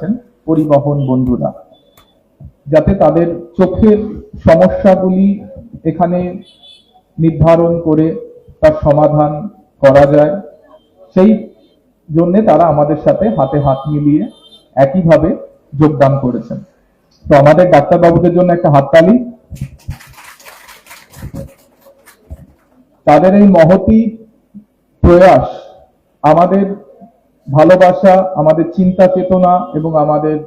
যাচ্ছেন পরিবহন বন্ধুরা, যাতে তাদের চোখের সমস্যাগুলি এখানে নির্ধারণ করে তার সমাধান করা যায়, সেই জন্য তারা আমাদের সাথে হাতে হাত মিলিয়ে একইভাবে যোগদান করেছেন। তো আমাদের ডাক্তারবাবুদের জন্য একটা হাততালি। তাদের এই মহতি প্রয়াস আমাদের ভালোবাসা, আমাদের চিন্তা চেতনা এবং আমাদের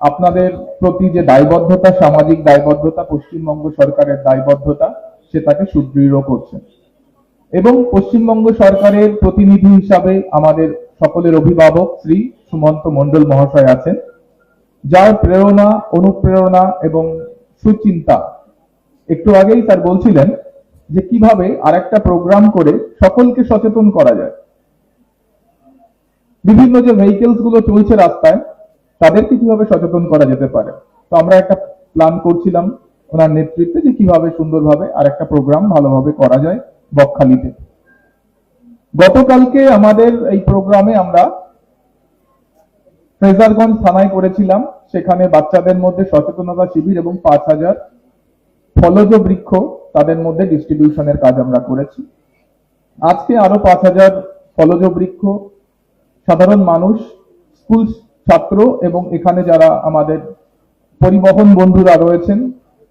আপনাদের প্রতি যে দায়বদ্ধতা, সামাজিক দায়বদ্ধতা, পশ্চিমবঙ্গ সরকারের দায়বদ্ধতা, সেটাকে সুদৃঢ় করছে। এবং পশ্চিমবঙ্গ সরকারের প্রতিনিধি হিসাবে আমাদের সকলের অভিভাবক শ্রী সুমন্ত মণ্ডল মহাশয় আছেন, যার প্রেরণা, অনুপ্রেরণা এবং সুচিন্তা একটু আগেই স্যার বলছিলেন যে কিভাবে আরেকটা প্রোগ্রাম করে সকলকে সচেতন করা যায়। বিভিন্ন যে ভেহিকেলস গুলো চলছে রাস্তায়, তাদেরকে কিভাবে সচেতন করা যেতে পারে। তো আমরা একটা প্ল্যান করছিলাম ওনার নেতৃত্বে যে কিভাবে সুন্দরভাবে আরেকটা প্রোগ্রাম ভালোভাবে করা যায় বকখালিতে। গতকালকে আমাদের এই প্রোগ্রামে আমরা ফ্রেজারগঞ্জ থানায় করেছিলাম, সেখানে বাচ্চাদের মধ্যে সচেতনতা শিবির এবং ৫,০০০ ফলজ বৃক্ষ তাদের মধ্যে ডিস্ট্রিবিউশনের কাজ আমরা করেছি। আজকে আরো ৫,০০০ ফলজ বৃক্ষ সাধারণ মানুষ, স্কুল ছাত্র এবং এখানে যারা আমাদের পরিবহন বন্ধুরা রয়েছেন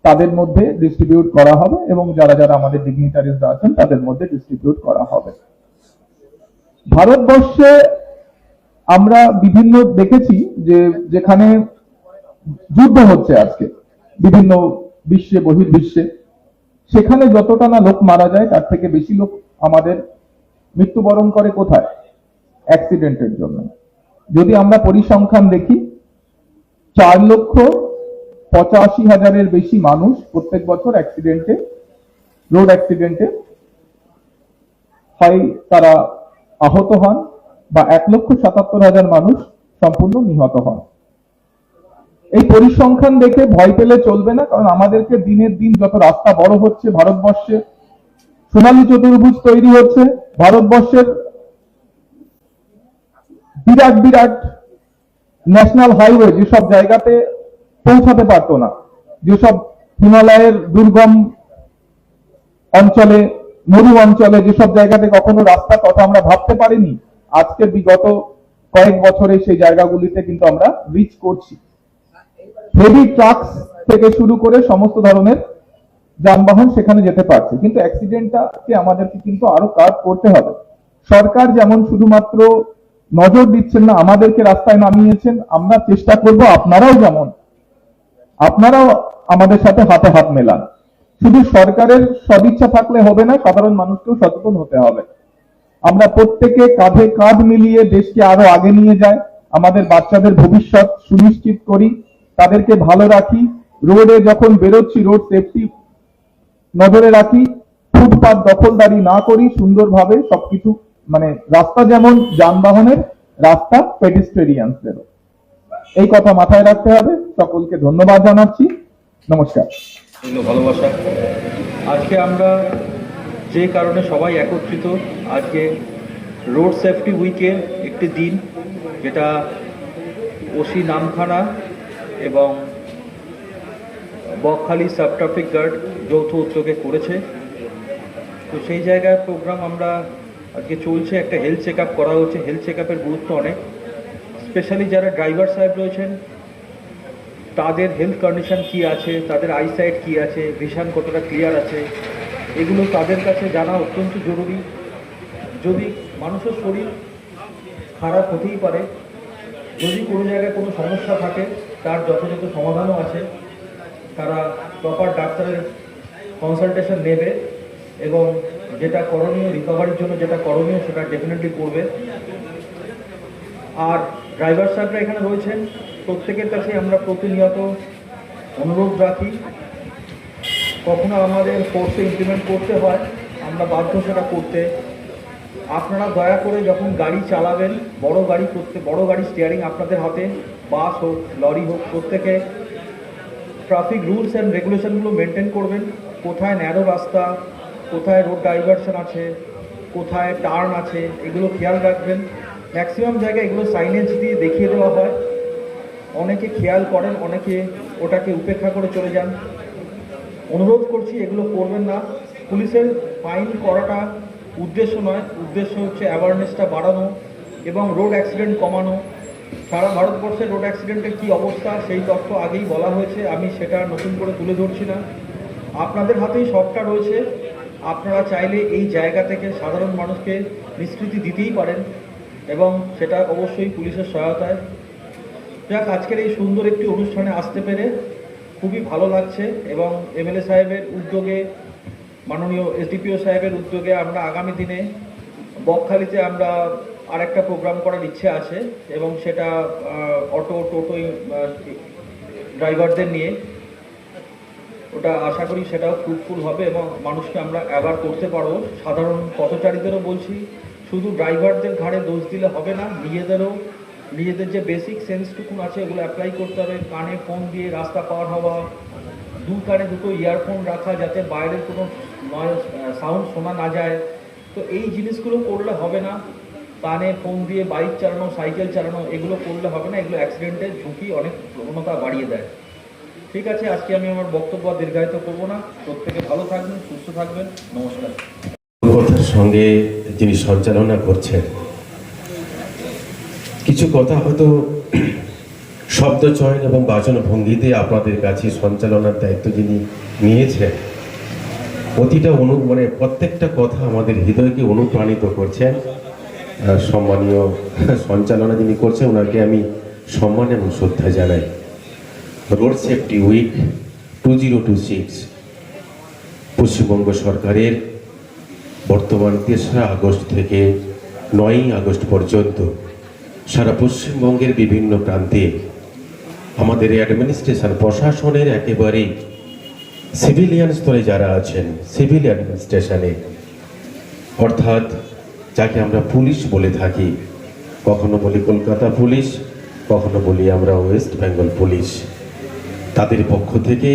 তাদের মধ্যে ডিস্ট্রিবিউট করা হবে এবং যারা যারা আমাদের ডিগনিটারিজরা আছেন তাদের মধ্যে ডিস্ট্রিবিউট করা হবে। ভারতবর্ষে আমরা বিভিন্ন দেখেছি যে যেখানে যুদ্ধ হচ্ছে আজকে বিভিন্ন বিশ্বে, বহির্বিশ্বে, সেখানে যতটা না লোক মারা যায় তার থেকে বেশি লোক আমাদের মৃত্যুবরণ করে কোথায়? অ্যাক্সিডেন্টের জন্য। যদি আমরা পরিসংখ্যান দেখি, 4,85,000-এর বেশি মানুষ প্রত্যেক বছর অ্যাক্সিডেন্টে, রোড অ্যাক্সিডেন্টে হয় তারা আহত হন বা 1,77,000 মানুষ সম্পূর্ণ নিহত হন। এই পরিসংখ্যান দেখে ভয় পেলে চলবে না, কারণ আমাদেরকে দিনের দিন যত রাস্তা বড় হচ্ছে, ভারতবর্ষে সোনালী চতুর্ভুজ তৈরি হচ্ছে, ভারতবর্ষের বিরাট বিরাট ন্যাশনাল হাইওয়ে যেসব জায়গাতে পৌঁছাতে পারতো না, যেসব হিমালয়ের দুর্গম অঞ্চলে, মরু অঞ্চলে, যেসব জায়গাতে কখনো রাস্তা কথা আমরা ভাবতে পারিনি, আজকে বিগত কয়েক বছরে সেই জায়গাগুলিতে কিন্তু আমরা রিচ করছি। হেভি ট্রাকস থেকে শুরু করে সমস্ত ধরনের যানবাহন সেখানে যেতে পারছে, কিন্তু অ্যাক্সিডেন্টটাকে আমাদেরকে কিন্তু আরো কাজ করতে হবে। সরকার যেমন শুধুমাত্র নজর দিচ্ছেন না, আমাদেরকে রাস্তায় নামিয়েছেন, আমরা চেষ্টা করব আপনারাও আমাদের সাথে হাতে হাত মেলান। শুধু সরকারের সদিচ্ছা থাকলে হবে না, সাধারণ মানুষকেও সচেতন হতে হবে। আমরা প্রত্যেকে কাঁধে কাঁধ মিলিয়ে দেশকে আরো আগে নিয়ে যাই, আমাদের বাচ্চাদের ভবিষ্যৎ সুনিশ্চিত করি, তাদেরকে ভালো রাখি, রোডে যখন বেরোচ্ছি রোড সেফটি নজরে রাখি, ফুটপাত দখলদারি না করি, সুন্দরভাবে সবকিছু, মানে রাস্তা যেমন যানবাহনের, রাস্তা পেডিস্ট্রেরিয়ানসদেরও, এই কথা মাথায় রাখতে হবে। সকলকে ধন্যবাদ জানাচ্ছি, নমস্কার। ভালোবাসা। আজকে আমরা যে কারণে সবাই একত্রিত, আজকে রোড সেফটি উইকের একটি দিন, যেটা ওসি নামখানা এবং বকখালি সাব ট্রাফিক গার্ড যৌথ উদ্যোগে করেছে। তো সেই জায়গায় প্রোগ্রাম আমরা আজকে চলছে, একটা হেলথ চেক আপ করা হচ্ছে। হেলথ চেক আপের গুরুত্ব অনেক, স্পেশালি যারা ড্রাইভার সাহেব রয়েছেন তাদের হেলথ কন্ডিশন কি আছে, তাদের আইসাইট কি আছে, ভিশন কতটা ক্লিয়ার আছে, এগুলো তাদের কাছে জানা অত্যন্ত জরুরি। যদি মানুষের শরীর খারাপ হতেই পারে, যদি কোনো জায়গায় কোনো সমস্যা থাকে তার যথাযথ সমাধানও আছে, তারা প্রপার ডাক্তারের কনসালটেশন নেবে এবং যেটা করণীয়, রিকভারির জন্য যেটা করণীয় সেটা ডেফিনেটলি করবে। আর ড্রাইভার সাহেবরা এখানে রয়েছেন, প্রত্যেকের কাছে আমরা প্রতিনিয়ত অনুরোধ রাখি, কখনো আমাদের ফোর্সে ইমপ্লিমেন্ট করতে হয়, আমরা বাধ্য সেটা করতে। আপনারা দয়া করে যখন গাড়ি চালাবেন, বড় গাড়ি স্টিয়ারিং আপনাদের হাতে, বাস হোক, লরি হোক, প্রত্যেকে ট্রাফিক রুলস অ্যান্ড রেগুলেশনগুলো মেনটেন করবেন। কোথায় ন্যারো রাস্তা, কোথায় রোড ডাইভারশন আছে, কোথায় টার্ন আছে, এগুলো খেয়াল রাখবেন। ম্যাক্সিমাম জায়গায় এগুলো সাইনেজ দিয়ে দেখিয়ে দেওয়া হয়, অনেকে খেয়াল করেন, অনেকে ওটাকে উপেক্ষা করে চলে যান। অনুরোধ করছি এগুলো করবেন না। পুলিশের ফাইন করাটা উদ্দেশ্য নয়, উদ্দেশ্য হচ্ছে অ্যাওয়ারনেসটা বাড়ানো এবং রোড অ্যাক্সিডেন্ট কমানো। সারা ভারতবর্ষের রোড অ্যাক্সিডেন্টের কী অবস্থা সেই তথ্য আগেই বলা হয়েছে, আমি সেটা নতুন করে তুলে ধরছি না। আপনাদের হাতেই সবটা রয়েছে। আপনারা চাইলে এই জায়গা থেকে সাধারণ মানুষকে নিষ্কৃতি দিতেই পারেন এবং সেটা অবশ্যই পুলিশের সহায়তায়। যাক, আজকের এই সুন্দর একটি অনুষ্ঠানে আসতে পেরে খুবই ভালো লাগছে এবং এমএলএ সাহেবের উদ্যোগে, মাননীয় এসডিপিও সাহেবের উদ্যোগে আমরা আগামী দিনে বকখালিতে আমরা আরেকটা প্রোগ্রাম করার ইচ্ছে আছে এবং সেটা অটো টোটো ড্রাইভারদের নিয়ে। ওটা আশা করি সেটাও ফ্রুটফুল হবে এবং মানুষকে আমরা অ্যাওয়ার করতে পারবো। সাধারণ পথচারীদেরও বলছি, শুধু ড্রাইভারদের ঘাড়ে দোষ দিলে হবে না, নিজেদের যে বেসিক সেন্সটুকুন আছে ওগুলো অ্যাপ্লাই করতে হবে। কানে ফোন দিয়ে রাস্তা পার হওয়া, দু কানে দুটো ইয়ারফোন রাখা যাতে বাইরের কোনো সাউন্ড শোনা না যায়। তো এই জিনিসগুলো করলে হবে না। কানে ফোন দিয়ে বাইক চালানো, সাইকেল চালানো এগুলো করলে হবে না, এগুলো অ্যাক্সিডেন্টের ঝুঁকি অনেক প্রবণতা বাড়িয়ে দেয়। ঠিক আছে, আজকে আমি আমার বক্তব্য আর দীর্ঘায়িত করবো না। প্রত্যেকে ভালো থাকবেন, সুস্থ থাকবেন, নমস্কার। কথার সঙ্গে যিনি সঞ্চালনা করছেন, কিছু কথা হয়তো শব্দ চয়ন এবং বাচন ভঙ্গিতে আপনাদের কাছে সঞ্চালনার দায়িত্ব যিনি নিয়েছেন, প্রতিটা প্রত্যেকটা কথা আমাদের হৃদয়কে অনুপ্রাণিত করছেন। সম্মানীয় সঞ্চালনা যিনি করছেন ওনাকে আমি সম্মান এবং শ্রদ্ধা জানাই। রোড সেফটি উইক 2026 পশ্চিমবঙ্গ সরকারের বর্তমান 3রা আগস্ট থেকে 9ই আগস্ট পর্যন্ত সারা পশ্চিমবঙ্গের বিভিন্ন প্রান্তে আমাদের অ্যাডমিনিস্ট্রেশন প্রশাসনের একেবারেই সিভিলিয়ান স্তরে যারা আছেন, সিভিল অ্যাডমিনিস্ট্রেশনে, অর্থাৎ যাকে আমরা পুলিশ বলে থাকি, কখনো বলি কলকাতা পুলিশ, কখনো বলি আমরা ওয়েস্ট বেঙ্গল পুলিশ, তাদের পক্ষ থেকে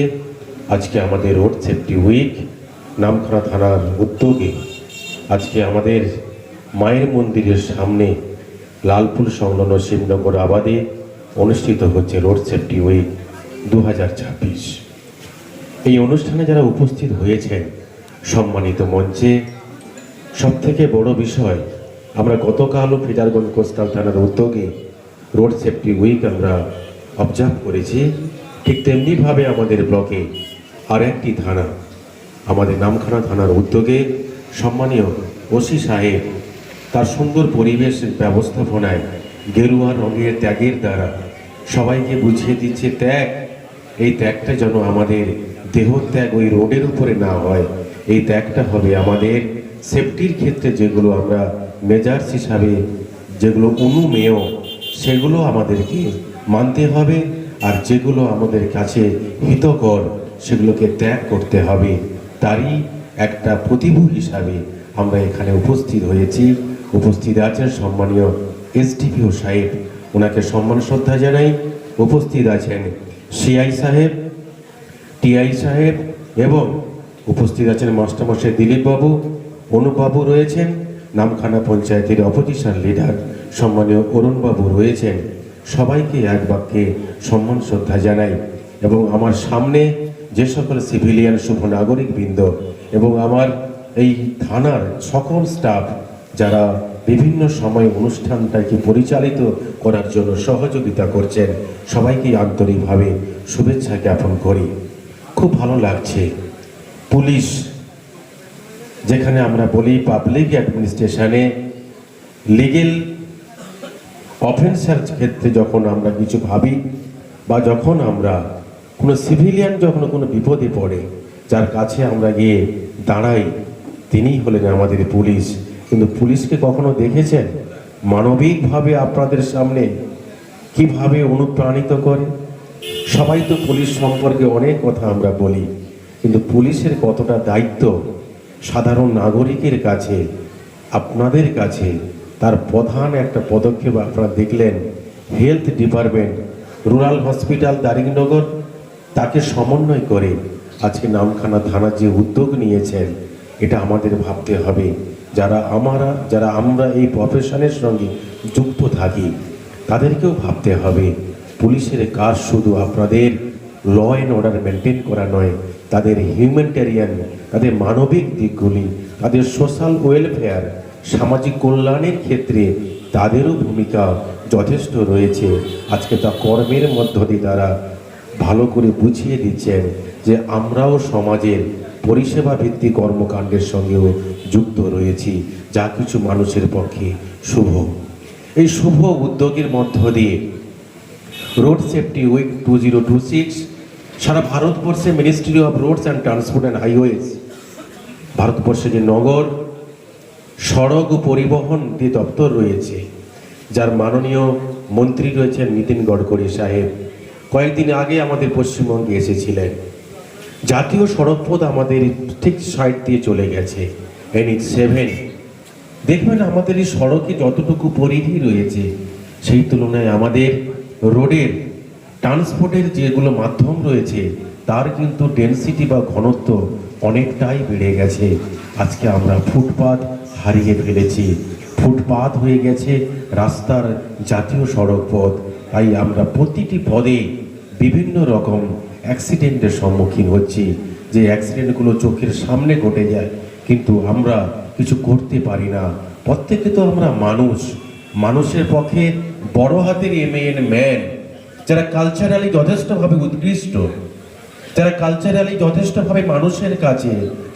আজকে আমাদের রোড সেফটি উইক নামখানা থানার উদ্যোগে আজকে আমাদের মায়ের মন্দিরের সামনে লালপুর সংলগ্ন শিবনগর আবাদে অনুষ্ঠিত হচ্ছে রোড সেফটি উইক 2026। এই অনুষ্ঠানে যারা উপস্থিত হয়েছেন, সম্মানিত মঞ্চে, সবথেকে বড় বিষয়, আমরা গতকালও ফিডারগঞ্জ কোস্টাল থানার উদ্যোগে রোড সেফটি উইক আমরা অবজার্ভ করেছি। ঠিক তেমনিভাবে আমাদের ব্লকে আর একটি থানা, আমাদের নামখানা থানার উদ্যোগে সম্মানীয় ওসি সাহেব তার সুন্দর পরিবেশ ব্যবস্থাপনায় গেরুয়া রঙের ত্যাগের দ্বারা সবাইকে বুঝিয়ে দিচ্ছে ত্যাগ, এই ত্যাগটা যেন আমাদের দেহত্যাগ ওই রোডের উপরে না হয়, এই ত্যাগটা হবে আমাদের সেফটির ক্ষেত্রে যেগুলো আমরা মেজার্স হিসাবে যেগুলো অনুমেয় সেগুলো আমাদেরকে মানতে হবে, আর যেগুলো আমাদের কাছে হিতকর সেগুলোকে ত্যাগ করতে হবে। তারই একটা প্রতিভূ হিসাবে আমরা এখানে উপস্থিত হয়েছি। উপস্থিত আছেন সম্মানীয় এসডিপিও সাহেব, ওনাকে সম্মান শ্রদ্ধা জানাই। উপস্থিত আছেন সিআই সাহেব, টিআই সাহেব এবং উপস্থিত আছেন মাস্টারমশাই দিলীপ বাবু, অনুবাবু রয়েছেন, নামখানা পঞ্চায়েতের অপোজিশন লিডার সম্মানীয় অরুণবাবু রয়েছেন। সবাইকে এক বাক্যে সম্মান শ্রদ্ধা জানাই এবং আমার সামনে যে সকল সিভিলিয়ান শুভ নাগরিক বৃন্দ এবং আমার এই থানার সকল স্টাফ যারা বিভিন্ন সময় অনুষ্ঠানটাকে পরিচালিত করার জন্য সহযোগিতা করছেন, সবাইকে আন্তরিকভাবে শুভেচ্ছা জ্ঞাপন করি। খুব ভালো লাগছে, পুলিশ যেখানে আমরা বলি পাবলিক অ্যাডমিনিস্ট্রেশনে লিগেল অফেন্সের ক্ষেত্রে যখন আমরা কিছু ভাবি বা যখন আমরা কোনো সিভিলিয়ান যখন কোনো বিপদে পড়ে যার কাছে আমরা গিয়ে দাঁড়াই, তিনিই হলেন আমাদের পুলিশ। কিন্তু পুলিশকে কখনো দেখেছেন মানবিকভাবে আপনাদের সামনে কিভাবে অনুপ্রাণিত করে? সবাই তো পুলিশ সম্পর্কে অনেক কথা আমরা বলি, কিন্তু পুলিশের কতটা দায়িত্ব সাধারণ নাগরিকের কাছে, আপনাদের কাছে তার প্রধান একটা পদক্ষেপ আপনারা দেখলেন। হেলথ ডিপার্টমেন্ট, রুরাল হসপিটাল দারিংনগর, তাকে সমন্বয় করে আজকে নামখানা থানা যে উদ্যোগ নিয়েছেন, এটা আমাদের ভাবতে হবে। যারা আমরা এই প্রফেশনের সঙ্গে যুক্ত থাকি তাদেরকেও ভাবতে হবে। পুলিশের কাজ শুধু আপনাদের ল অ্যান্ড অর্ডার মেনটেন করা নয়, তাদের হিউম্যানিটেরিয়ান, তাদের মানবিক দিকগুলি, তাদের সোশ্যাল ওয়েলফেয়ার, সামাজিক কল্যাণের ক্ষেত্রে তাদেরও ভূমিকা যথেষ্ট রয়েছে। আজকে তা কর্মের মধ্য দিয়ে তারা ভালো করে বুঝিয়ে দিচ্ছেন যে আমরাও সমাজের পরিষেবা ভিত্তিক কর্মকাণ্ডের সঙ্গেও যুক্ত রয়েছি, যা কিছু মানুষের পক্ষে শুভ। এই শুভ উদ্যোগের মধ্য দিয়ে রোড সেফটি উইক 2026 সারা ভারতবর্ষে ministry of roads and transport and highways, ভারতবর্ষে যে নগর সড়ক ও পরিবহন যে দপ্তর রয়েছে, যার মাননীয় মন্ত্রী রয়েছেন নীতিন গডকরি সাহেব, কয়েকদিন আগে আমাদের পশ্চিমবঙ্গে এসেছিলেন। জাতীয় সড়কপথ আমাদের ঠিক সাইড দিয়ে চলে গেছে, NH 7। দেখবেন আমাদের এই সড়কে যতটুকু পরিধি রয়েছে সেই তুলনায় আমাদের রোডের ট্রান্সপোর্টের যেগুলো মাধ্যম রয়েছে তার কিন্তু ডেনসিটি বা ঘনত্ব অনেকটাই বেড়ে গেছে। আজকে আমরা ফুটপাত হারিয়ে ফেলেছি, ফুটপাত হয়ে গেছে রাস্তার জাতীয় সড়ক পথ। তাই আমরা প্রতিটি পদে বিভিন্ন রকম অ্যাক্সিডেন্টের সম্মুখীন হচ্ছি, যে অ্যাক্সিডেন্টগুলো চোখের সামনে ঘটে যায় কিন্তু আমরা কিছু করতে পারি না। প্রত্যেকে তো আমরা মানুষ, মানুষের পক্ষে বড় হাতের MAN ম্যান, যারা কালচারালি যথেষ্টভাবে উৎকৃষ্ট, যারা কালচারালি যথেষ্টভাবে মানুষের কাছে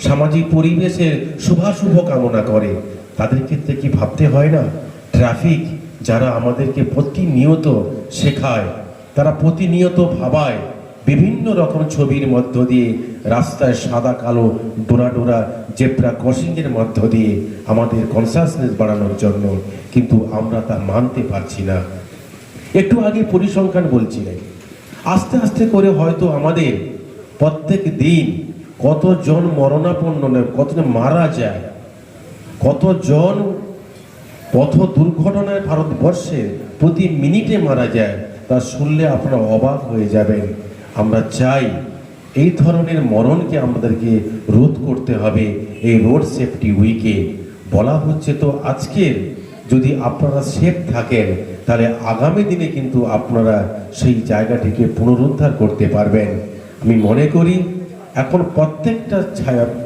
সামাজিক পরিবেশের শুভাশুভ কামনা করে, তাদের ক্ষেত্রে কি ভাবতে হয় না? ট্রাফিক যারা আমাদেরকে প্রতিনিয়ত শেখায়, তারা প্রতিনিয়ত ভাবায় বিভিন্ন রকম ছবির মধ্য দিয়ে, রাস্তায় সাদা কালো ডোরা ডোরা জেব্রা ক্রসিংয়ের মধ্য দিয়ে আমাদের কনসাসনেস বাড়ানোর জন্য, কিন্তু আমরা তা মানতে পারছি না। একটু আগে পরিসংখ্যান বলছিলেন, আস্তে আস্তে করে হয়তো আমাদের প্রত্যেক দিন কতজন মরণাপন্ন, কতজন মারা যায়, কতজন পথ দুর্ঘটনায় ভারতবর্ষে প্রতি মিনিটে মারা যায়, তা শুনলে আপনারা অবাক হয়ে যাবেন। আমরা চাই এই ধরনের মরণকে আমাদেরকে রোধ করতে হবে। এই রোড সেফটি উইকে বলা হচ্ছে, তো আজকের যদি আপনারা সেফ থাকেন তাহলে আগামী দিনে কিন্তু আপনারা সেই জায়গাটিকে পুনরুদ্ধার করতে পারবেন। আমি মনে করি এখন প্রত্যেকটা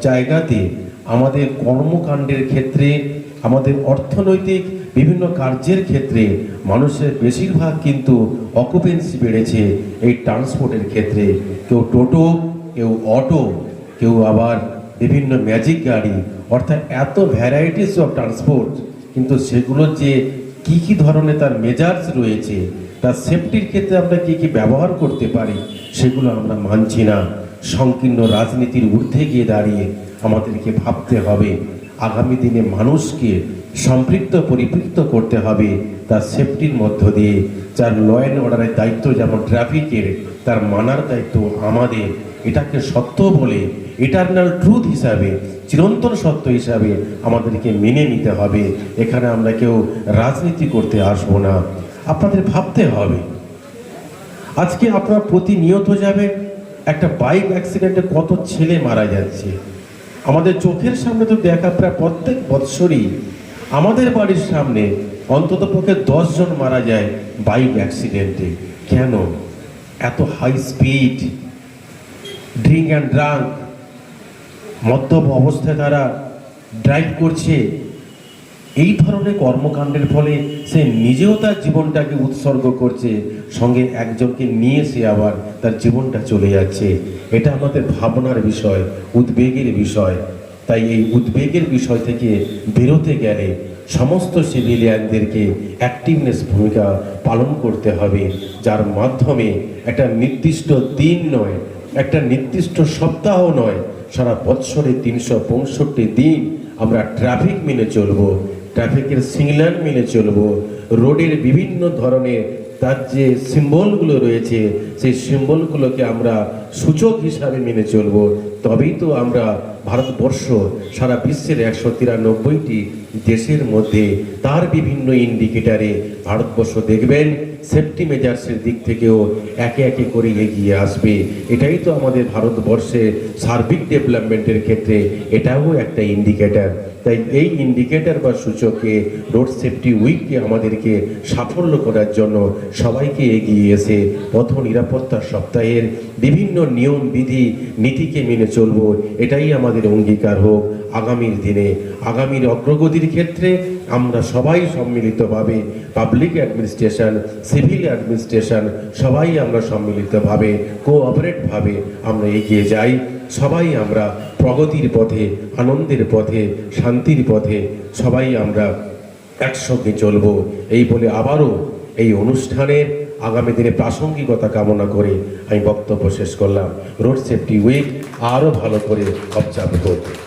জায়গাতে আমাদের কর্মকাণ্ডের ক্ষেত্রে, আমাদের অর্থনৈতিক বিভিন্ন কার্যের ক্ষেত্রে মানুষের বেশিরভাগ কিন্তু অকুপেন্সি বেড়েছে এই ট্রান্সপোর্টের ক্ষেত্রে। কেউ টোটো, কেউ অটো, কেউ আবার বিভিন্ন ম্যাজিক গাড়ি, অর্থাৎ এত ভ্যারাইটিস অফ ট্রান্সপোর্ট, কিন্তু সেগুলোর যে কি কি ধরনের তার মেজার্স রয়েছে, তার সেফটির ক্ষেত্রে আমরা কি কি ব্যবহার করতে পারি সেগুলো আমরা মানছি না। সংকীর্ণ রাজনীতির ঊর্ধ্বে গিয়ে দাঁড়িয়ে আমাদেরকে ভাবতে হবে আগামী দিনে মানুষকে সম্পৃক্ত পরিপৃক্ত করতে হবে তার সেফটির মধ্য দিয়ে। যার ল অ্যান্ড অর্ডারের দায়িত্ব যেমন ট্রাফিকের, তার মানার দায়িত্ব আমাদের। এটাকে সত্য বলে, ইটারনাল ট্রুথ হিসাবে, চিরন্তন সত্য হিসাবে আমাদেরকে মেনে নিতে হবে। এখানে আমরা কেউ রাজনীতি করতে আসবো না। আপনাদের ভাবতে হবে, আজকে আপনারা প্রতিনিয়ত যাবেন, একটা বাইক অ্যাক্সিডেন্টে কত ছেলে মারা যাচ্ছে আমাদের চোখের সামনে। তো দেখা প্রায় প্রত্যেক বৎসরই আমাদের বাড়ির সামনে অন্তত পক্ষে 10 জন মারা যায় বাইক অ্যাক্সিডেন্টে। কেন? এত high speed, drink and drunk, মদ্যপ অবস্থায় তারা ড্রাইভ করছে। এই ধরনের কর্মকাণ্ডের ফলে সে নিজেও তার জীবনটাকে উৎসর্গ করছে, সঙ্গে একজনকে নিয়ে সে আবার তার জীবনটা চলে যাচ্ছে। এটা আমাদের ভাবনার বিষয়, উদ্বেগের বিষয়। তাই এই উদ্বেগের বিষয় থেকে বেরোতে গেলে সমস্ত সিভিলিয়ানদেরকে অ্যাক্টিভনেস ভূমিকা পালন করতে হবে, যার মাধ্যমে একটা নির্দিষ্ট দিন নয়, একটা নির্দিষ্ট সপ্তাহ নয়, সারা বৎসরে 365 দিন আমরা ট্রাফিক মেনে চলবো, ট্রাফিকের সিগন্যাল মেনে চলবো, রোডের বিভিন্ন ধরনের তার যে সিম্বলগুলো রয়েছে সেই সিম্বলগুলোকে আমরা সূচক হিসাবে মেনে চলবো। তবেই তো আমরা ভারতবর্ষ সারা বিশ্বের 193টি দেশের মধ্যে তার বিভিন্ন ইন্ডিকেটারে ভারতবর্ষ দেখবেন সেফটি মেজার্সের দিক থেকেও একে একে করে এগিয়ে আসবে। এটাই তো আমাদের ভারতবর্ষের সার্বিক ডেভেলপমেন্টের ক্ষেত্রে এটাও একটা ইন্ডিকেটার। তাই এই ইন্ডিকেটর বা সূচকে রোড সেফটি উইককে আমাদেরকে সাফল্য করার জন্য সবাইকে এগিয়ে এসে পথ নিরাপত্তা সপ্তাহের বিভিন্ন নিয়ম বিধি নীতিকে মেনে চলব, এটাই আমাদের অঙ্গীকার হোক। আগামীর দিনে আগামীর অগ্রগতির ক্ষেত্রে আমরা সবাই সম্মিলিতভাবে পাবলিক অ্যাডমিনিস্ট্রেশন, সিভিল অ্যাডমিনিস্ট্রেশন সবাই আমরা সম্মিলিতভাবে কোঅপারেটভাবে আমরা এগিয়ে যাই। সবাই আমরা প্রগতির পথে, আনন্দের পথে, শান্তির পথে সবাই আমরা একসঙ্গে চলব। এই বলে আবারও এই অনুষ্ঠানের আগামী দিনে প্রাসঙ্গিকতা কামনা করে আমি বক্তব্য শেষ করলাম। রোড সেফটি উইক আরও ভালো করে অবজার্ভ করব।